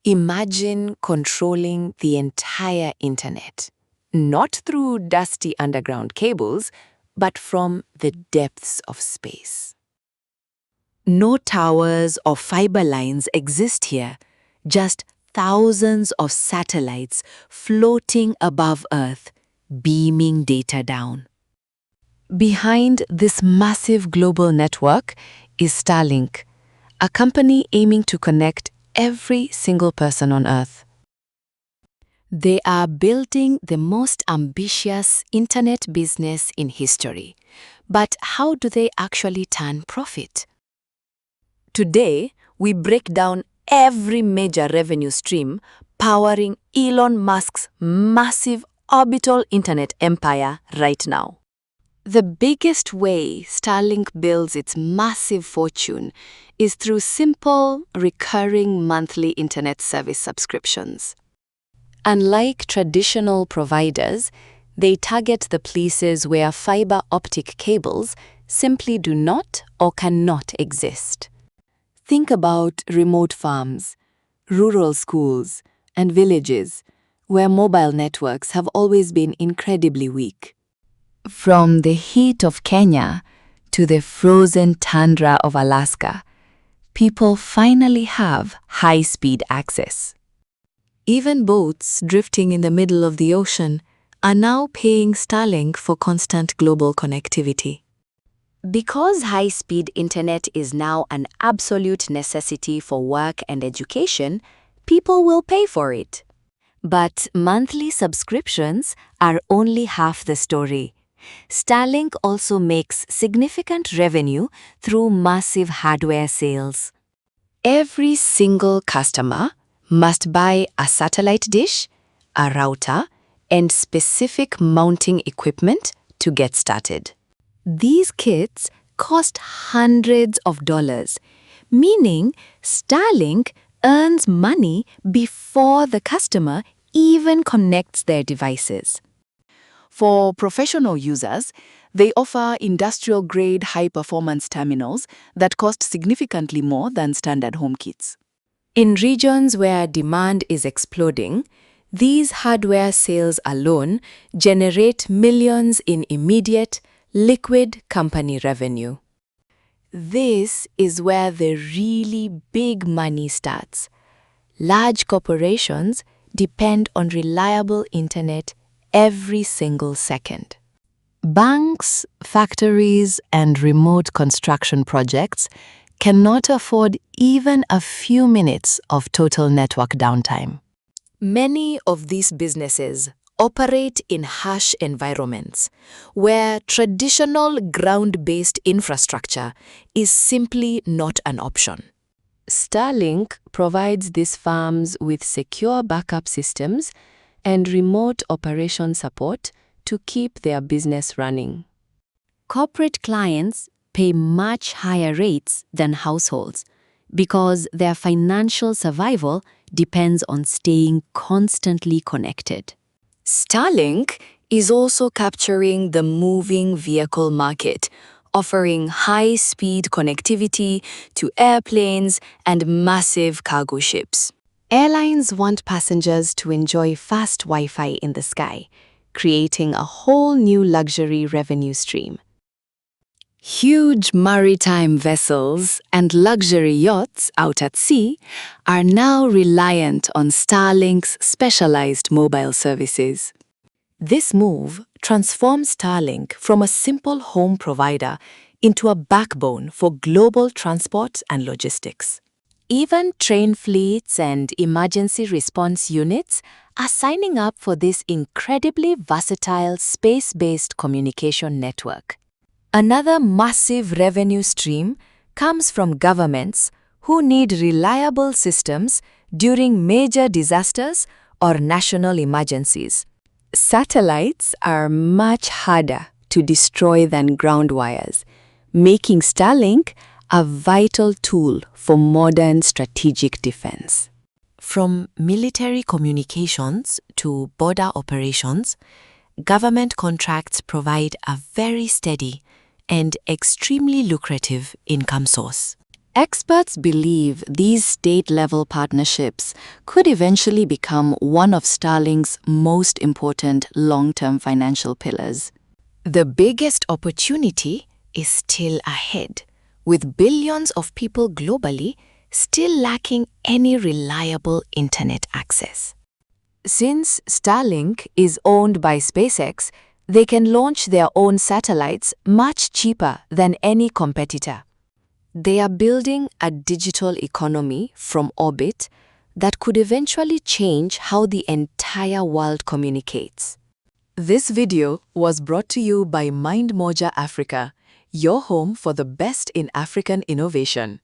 Imagine controlling the entire internet, not through dusty underground cables, but from the depths of space. No towers or fiber lines exist here, just thousands of satellites floating above Earth, beaming data down. Behind this massive global network is Starlink, a company aiming to connect every single person on Earth. They are building the most ambitious internet business in history. But how do they actually turn profit? Today, we break down every major revenue stream powering Elon Musk's massive orbital internet empire right now. The biggest way Starlink builds its massive fortune is through simple, recurring monthly internet service subscriptions. Unlike traditional providers, they target the places where fiber optic cables simply do not or cannot exist. Think about remote farms, rural schools, and villages where mobile networks have always been incredibly weak. From the heat of Kenya to the frozen tundra of Alaska, people finally have high-speed access. Even boats drifting in the middle of the ocean are now paying Starlink for constant global connectivity. Because high-speed internet is now an absolute necessity for work and education, people will pay for it. But monthly subscriptions are only half the story. Starlink also makes significant revenue through massive hardware sales. Every single customer must buy a satellite dish, a router, and specific mounting equipment to get started. These kits cost hundreds of dollars, meaning Starlink earns money before the customer even connects their devices. For professional users, they offer industrial-grade high-performance terminals that cost significantly more than standard home kits. In regions where demand is exploding, these hardware sales alone generate millions in immediate, liquid company revenue. This is where the really big money starts. Large corporations depend on reliable internet every single second. Banks, factories, and remote construction projects cannot afford even a few minutes of total network downtime. Many of these businesses operate in harsh environments where traditional ground-based infrastructure is simply not an option. Starlink provides these farms with secure backup systems and remote operation support to keep their business running. Corporate clients pay much higher rates than households because their financial survival depends on staying constantly connected. Starlink is also capturing the moving vehicle market, offering high-speed connectivity to airplanes and massive cargo ships. Airlines want passengers to enjoy fast Wi-Fi in the sky, creating a whole new luxury revenue stream. Huge maritime vessels and luxury yachts out at sea are now reliant on Starlink's specialized mobile services. This move transforms Starlink from a simple home provider into a backbone for global transport and logistics. Even train fleets and emergency response units are signing up for this incredibly versatile space-based communication network. Another massive revenue stream comes from governments who need reliable systems during major disasters or national emergencies. Satellites are much harder to destroy than ground wires, making Starlink a vital tool for modern strategic defense. From military communications to border operations, government contracts provide a very steady and extremely lucrative income source. Experts believe these state-level partnerships could eventually become one of Starlink's most important long-term financial pillars. The biggest opportunity is still ahead, with billions of people globally still lacking any reliable internet access. Since Starlink is owned by SpaceX, they can launch their own satellites much cheaper than any competitor. They are building a digital economy from orbit that could eventually change how the entire world communicates. This video was brought to you by Mind Moja Africa, your home for the best in African innovation.